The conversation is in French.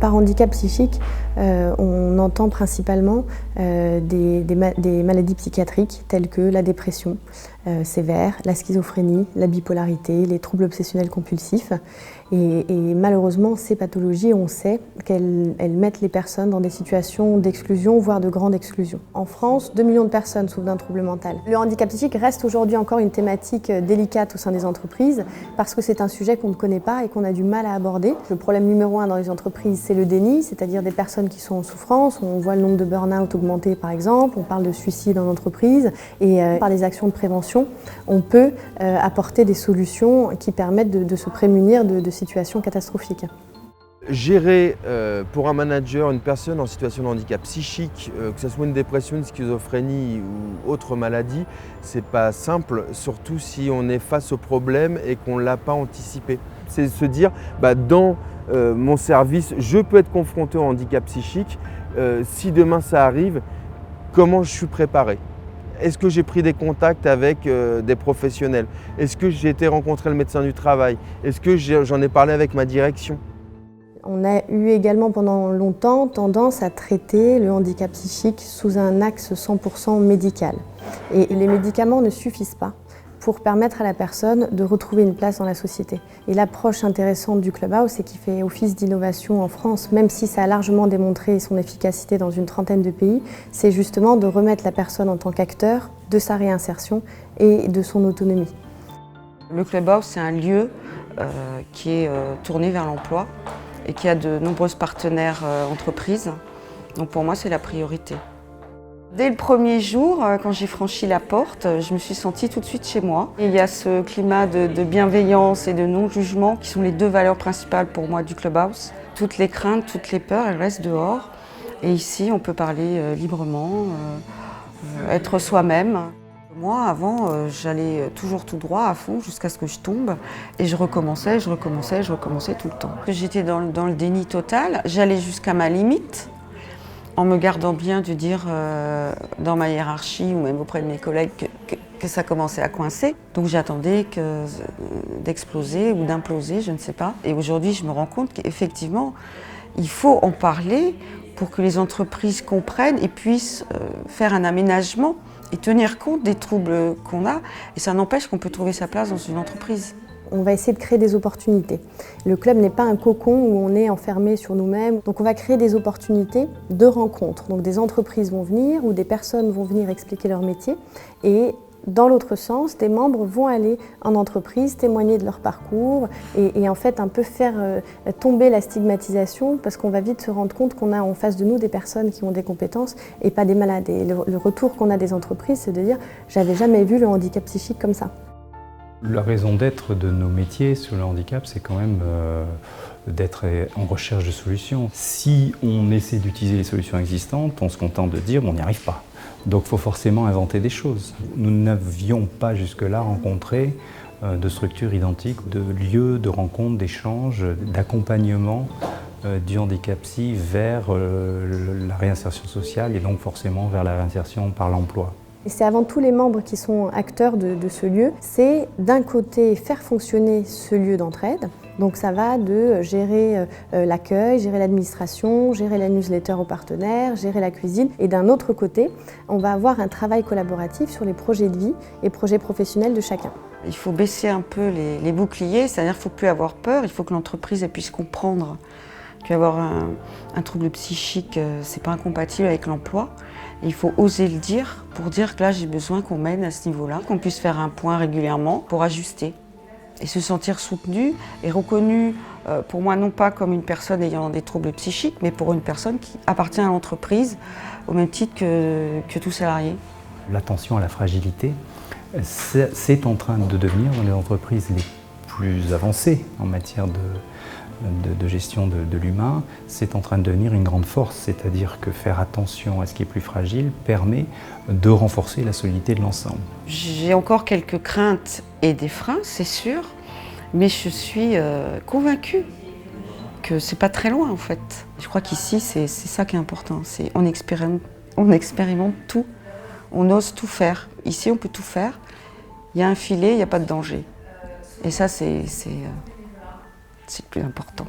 Par handicap psychique, on entend principalement des maladies psychiatriques telles que la dépression sévère, la schizophrénie, la bipolarité, les troubles obsessionnels compulsifs. Et malheureusement, ces pathologies, on sait qu'elles mettent les personnes dans des situations d'exclusion, voire de grande exclusion. En France, 2 millions de personnes souffrent d'un trouble mental. Le handicap psychique reste aujourd'hui encore une thématique délicate au sein des entreprises parce que c'est un sujet qu'on ne connaît pas et qu'on a du mal à aborder. Le problème numéro 1 dans les entreprises, c'est le déni, c'est-à-dire des personnes qui sont en souffrance. On voit le nombre de burn-out augmenter par exemple, on parle de suicide en entreprise et par les actions de prévention, on peut apporter des solutions qui permettent de se prémunir de situations catastrophiques. Gérer pour un manager une personne en situation de handicap psychique, que ce soit une dépression, une schizophrénie ou autre maladie, c'est pas simple, surtout si on est face au problème et qu'on ne l'a pas anticipé. C'est se dire, dans mon service, je peux être confronté au handicap psychique, si demain ça arrive, comment je suis préparé ? Est-ce que j'ai pris des contacts avec des professionnels? Est-ce que j'ai été rencontrer le médecin du travail? Est-ce que j'en ai parlé avec ma direction? On a eu également pendant longtemps tendance à traiter le handicap psychique sous un axe 100% médical. Et les médicaments ne suffisent pas pour permettre à la personne de retrouver une place dans la société. Et l'approche intéressante du Clubhouse, et qui fait office d'innovation en France, même si ça a largement démontré son efficacité dans une trentaine de pays, c'est justement de remettre la personne en tant qu'acteur de sa réinsertion et de son autonomie. Le Clubhouse, c'est un lieu qui est tourné vers l'emploi et qui a de nombreuses partenaires entreprises. Donc pour moi, c'est la priorité. Dès le premier jour, quand j'ai franchi la porte, je me suis sentie tout de suite chez moi. Et il y a ce climat de bienveillance et de non-jugement qui sont les 2 valeurs principales pour moi du Clubhouse. Toutes les craintes, toutes les peurs, elles restent dehors. Et ici, on peut parler librement, être soi-même. Moi, avant, j'allais toujours tout droit, à fond, jusqu'à ce que je tombe. Et je recommençais tout le temps. J'étais dans le déni total. J'allais jusqu'à ma limite, en me gardant bien de dire dans ma hiérarchie ou même auprès de mes collègues que ça commençait à coincer. Donc j'attendais d'exploser ou d'imploser, je ne sais pas. Et aujourd'hui, je me rends compte qu'effectivement, il faut en parler pour que les entreprises comprennent et puissent faire un aménagement et tenir compte des troubles qu'on a. Et ça n'empêche qu'on peut trouver sa place dans une entreprise. On va essayer de créer des opportunités. Le club n'est pas un cocon où on est enfermé sur nous-mêmes. Donc on va créer des opportunités de rencontres. Donc des entreprises vont venir ou des personnes vont venir expliquer leur métier. Et dans l'autre sens, des membres vont aller en entreprise, témoigner de leur parcours et en fait un peu faire tomber la stigmatisation parce qu'on va vite se rendre compte qu'on a en face de nous des personnes qui ont des compétences et pas des malades. Et le retour qu'on a des entreprises, c'est de dire « j'avais jamais vu le handicap psychique comme ça ». La raison d'être de nos métiers sur le handicap, c'est quand même d'être en recherche de solutions. Si on essaie d'utiliser les solutions existantes, on se contente de dire on n'y arrive pas. Donc il faut forcément inventer des choses. Nous n'avions pas jusque-là rencontré de structures identiques, de lieux de rencontre, d'échanges, d'accompagnement du handicap psy vers la réinsertion sociale et donc forcément vers la réinsertion par l'emploi. Et c'est avant tout les membres qui sont acteurs de ce lieu. C'est d'un côté faire fonctionner ce lieu d'entraide. Donc ça va de gérer l'accueil, gérer l'administration, gérer la newsletter aux partenaires, gérer la cuisine. Et d'un autre côté, on va avoir un travail collaboratif sur les projets de vie et projets professionnels de chacun. Il faut baisser un peu les boucliers, c'est-à-dire qu'il ne faut plus avoir peur, il faut que l'entreprise puisse comprendre qu'avoir un trouble psychique, ce n'est pas incompatible avec l'emploi. Il faut oser le dire pour dire que là, j'ai besoin qu'on m'aide à ce niveau-là, qu'on puisse faire un point régulièrement pour ajuster et se sentir soutenu et reconnu, pour moi, non pas comme une personne ayant des troubles psychiques, mais pour une personne qui appartient à l'entreprise au même titre que tout salarié. L'attention à la fragilité, c'est en train de devenir dans les entreprises les plus avancées en matière de gestion de l'humain, c'est en train de devenir une grande force, c'est-à-dire que faire attention à ce qui est plus fragile permet de renforcer la solidité de l'ensemble. J'ai encore quelques craintes et des freins, c'est sûr, mais je suis convaincue que c'est pas très loin en fait. Je crois qu'ici, c'est ça qui est important, on expérimente tout, on ose tout faire. Ici, on peut tout faire, il y a un filet, il n'y a pas de danger. Et ça, c'est le plus important.